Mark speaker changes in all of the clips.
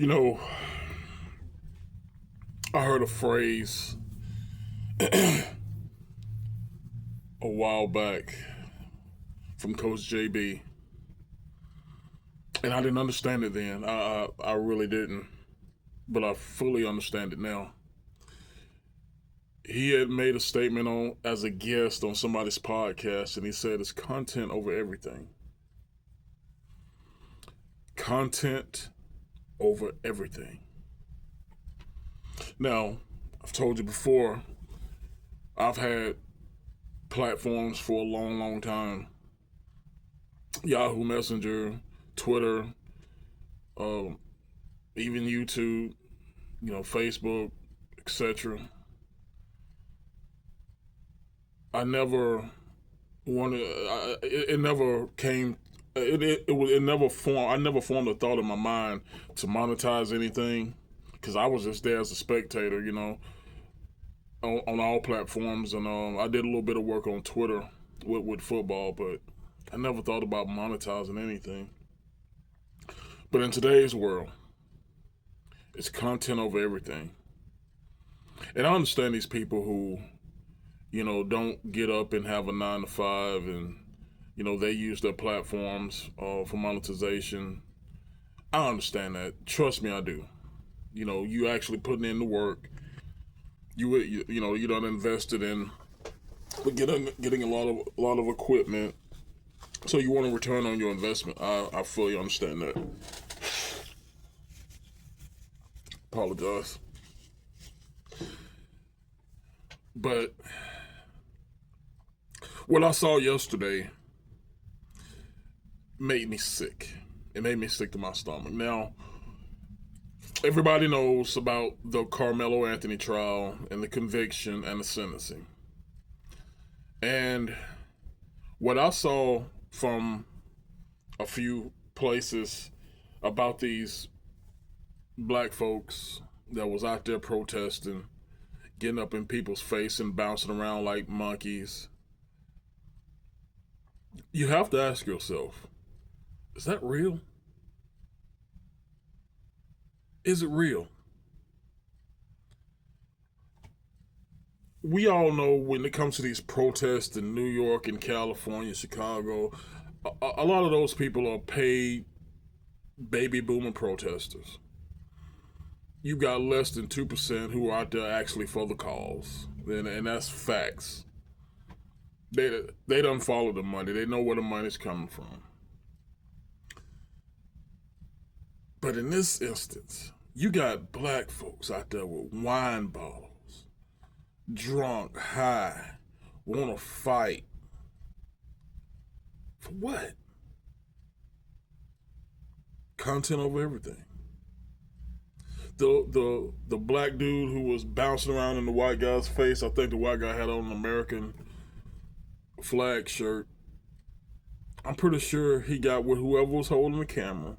Speaker 1: You know, I heard a phrase a while back from Coach JB, and I didn't understand it then. I really didn't, but I fully understand it now. He had made a statement on as a guest on somebody's podcast, and he said it's content over everything. Content over everything. Now, I've told you before, I've had platforms for a long, long time. Yahoo Messenger, Twitter, even YouTube, Facebook, etc. I never wanted. It never came. It never formed. I never formed a thought in my mind to monetize anything, because I was just there as a spectator, on all platforms, and I did a little bit of work on Twitter with football, but I never thought about monetizing anything. But in today's world, it's content over everything. And I understand these people who, don't get up and have a 9 to 5, and, they use their platforms for monetization. I understand that. Trust me, I do. You actually putting in the work. You done invested in getting a lot of equipment, so you want a return on your investment. I fully understand that. Apologize. But what I saw yesterday made me sick. It made me sick to my stomach. Now, everybody knows about the Carmelo Anthony trial and the conviction and the sentencing. And what I saw from a few places about these black folks that was out there protesting, getting up in people's face and bouncing around like monkeys, you have to ask yourself, is that real? Is it real? We all know when it comes to these protests in New York and California, Chicago, a lot of those people are paid baby boomer protesters. You got less than 2% who are out there actually for the cause, and that's facts. They don't follow the money. They know where the money's coming from. But in this instance, you got black folks out there with wine bottles, drunk, high, want to fight. For what? Content over everything. The black dude who was bouncing around in the white guy's face, I think the white guy had on an American flag shirt. I'm pretty sure he got with whoever was holding the camera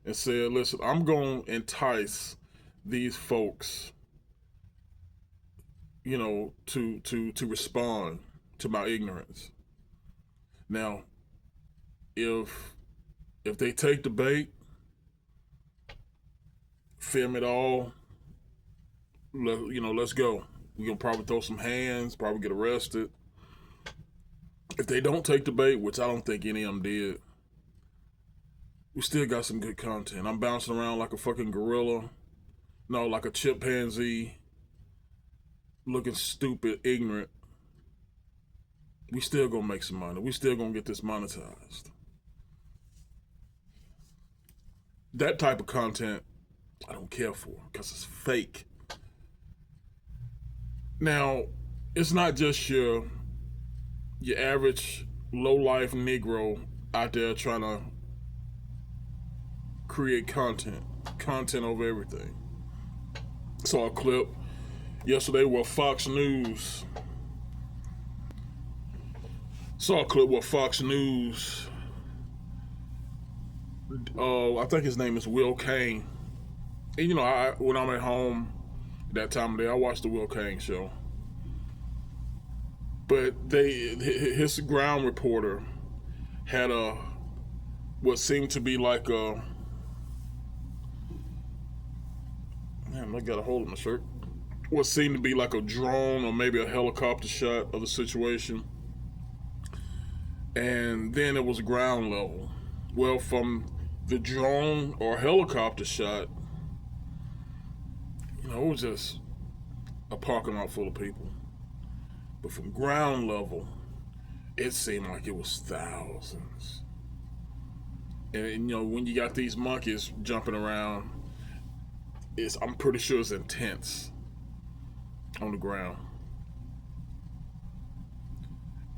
Speaker 1: and said, listen, I'm going to entice these folks, to respond to my ignorance. Now, if they take the bait, film it all, let's go. We're going to probably throw some hands, probably get arrested. If they don't take the bait, which I don't think any of them did, we still got some good content. I'm bouncing around like a fucking gorilla. No, like a chimpanzee. Looking stupid, ignorant. We still gonna make some money. We still gonna get this monetized. That type of content, I don't care for, because it's fake. Now, it's not just your average low-life Negro out there trying to create content over everything. Saw a clip yesterday where Fox News I think his name is Will Kane. And when I'm at home that time of day, I watch the Will Kane show. But his ground reporter had what seemed to be like Damn, I got a hold of my shirt. What seemed to be like a drone or maybe a helicopter shot of the situation. And then it was ground level. Well, from the drone or helicopter shot, it was just a parking lot full of people. But from ground level, it seemed like it was thousands. And when you got these monkeys jumping around, I'm pretty sure it's intense on the ground.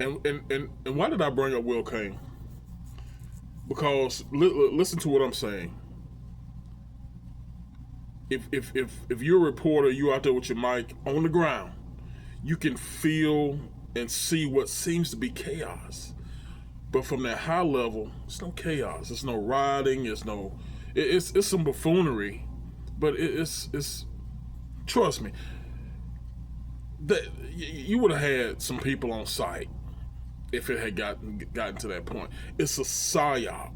Speaker 1: And why did I bring up Will Kane? Because listen to what I'm saying. If you're a reporter, you out there with your mic on the ground, you can feel and see what seems to be chaos. But from that high level, it's no chaos. It's no rioting. It's some buffoonery, but it's trust me. That you would have had some people on site if it had gotten to that point. It's a psyop.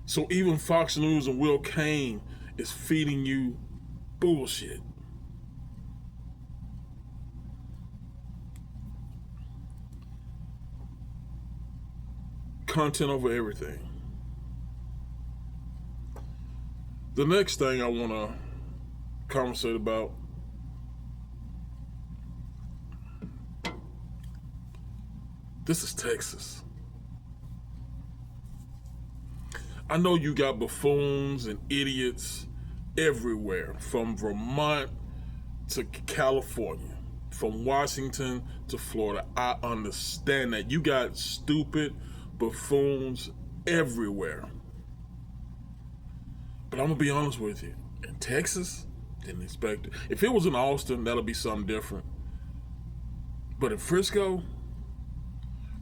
Speaker 1: So even Fox News and Will Kane is feeding you bullshit. Content over everything. The next thing I want to conversate about, this is Texas. I know you got buffoons and idiots everywhere, from Vermont to California, from Washington to Florida. I understand that. You got stupid buffoons everywhere. But I'm going to be honest with you. In Texas, didn't expect it. If it was in Austin, that'll be something different. But in Frisco,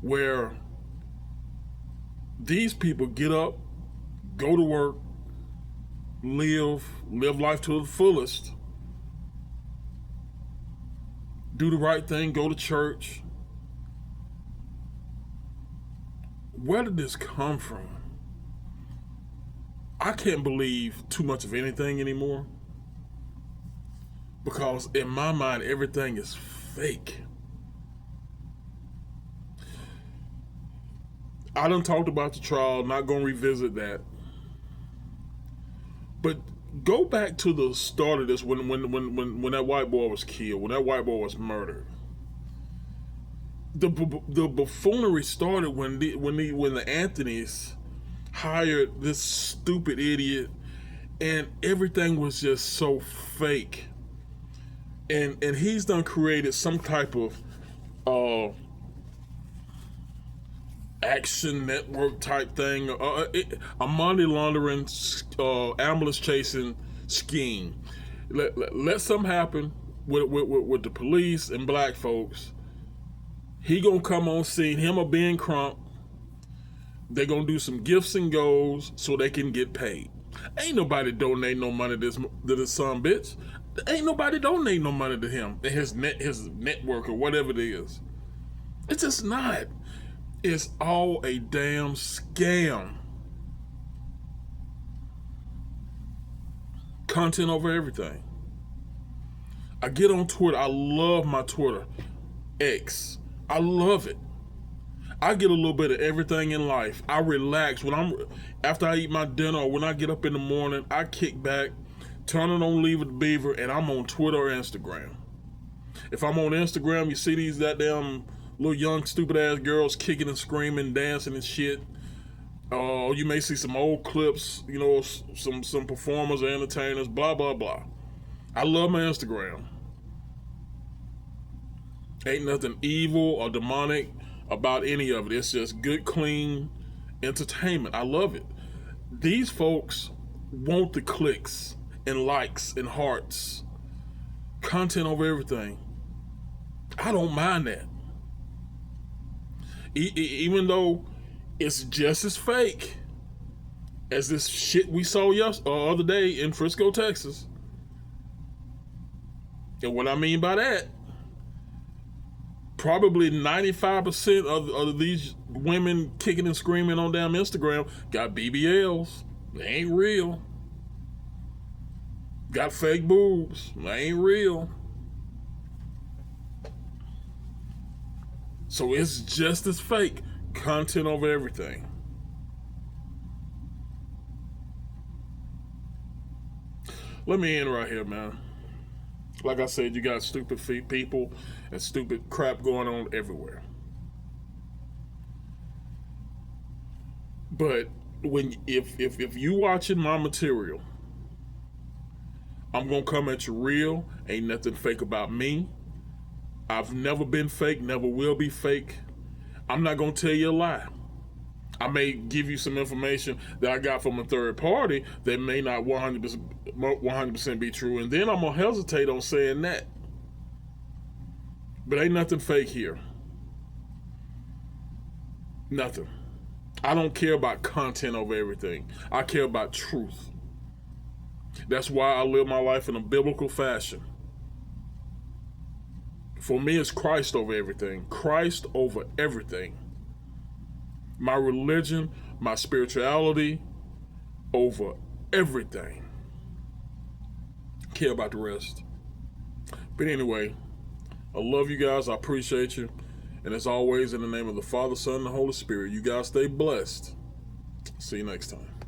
Speaker 1: where these people get up, go to work, live life to the fullest, do the right thing, go to church. Where did this come from? I can't believe too much of anything anymore, because in my mind, everything is fake. I done talked about the trial, not going to revisit that. But go back to the start of this, when that white boy was killed, when that white boy was murdered. The buffoonery started when the Anthonys hired this stupid idiot, and everything was just so fake. And he's done created some type of action network type thing, a money laundering, ambulance chasing scheme. Let something happen with the police and black folks. He gonna come on scene, him or Ben Crump. They gonna do some gifts and goals so they can get paid. Ain't nobody donate no money to this son bitch. Ain't nobody donate no money to him and his network or whatever it is. It's just not. It's all a damn scam. Content over everything. I get on Twitter. I love my Twitter. X. I love it. I get a little bit of everything in life. I relax after I eat my dinner, or when I get up in the morning. I kick back, turn it on Leave It to Beaver, and I'm on Twitter or Instagram. If I'm on Instagram, you see these goddamn little young stupid ass girls kicking and screaming, dancing and shit. You may see some old clips, some performers or entertainers, blah blah blah. I love my Instagram. Ain't nothing evil or demonic about any of it. It's just good, clean entertainment. I love it. These folks want the clicks and likes and hearts. Content over everything. I don't mind that. Even though it's just as fake as this shit we saw other day in Frisco, Texas. And what I mean by that, probably 95% of these women kicking and screaming on damn Instagram got BBLs. They ain't real. Got fake boobs. They ain't real. So it's just as fake. Content over everything. Let me end right here, man. Like I said, you got stupid people and stupid crap going on everywhere. But if you watching my material, I'm gonna come at you real. Ain't nothing fake about me. I've never been fake, never will be fake. I'm not gonna tell you a lie. I may give you some information that I got from a third party that may not 100% be true, and then I'm gonna hesitate on saying that. But ain't nothing fake here. Nothing. I don't care about content over everything. I care about truth. That's why I live my life in a biblical fashion. For me, it's Christ over everything. Christ over everything. My religion, my spirituality, over everything. Care about the rest. But anyway, I love you guys. I appreciate you. And as always, in the name of the Father, Son, and the Holy Spirit, you guys stay blessed. See you next time.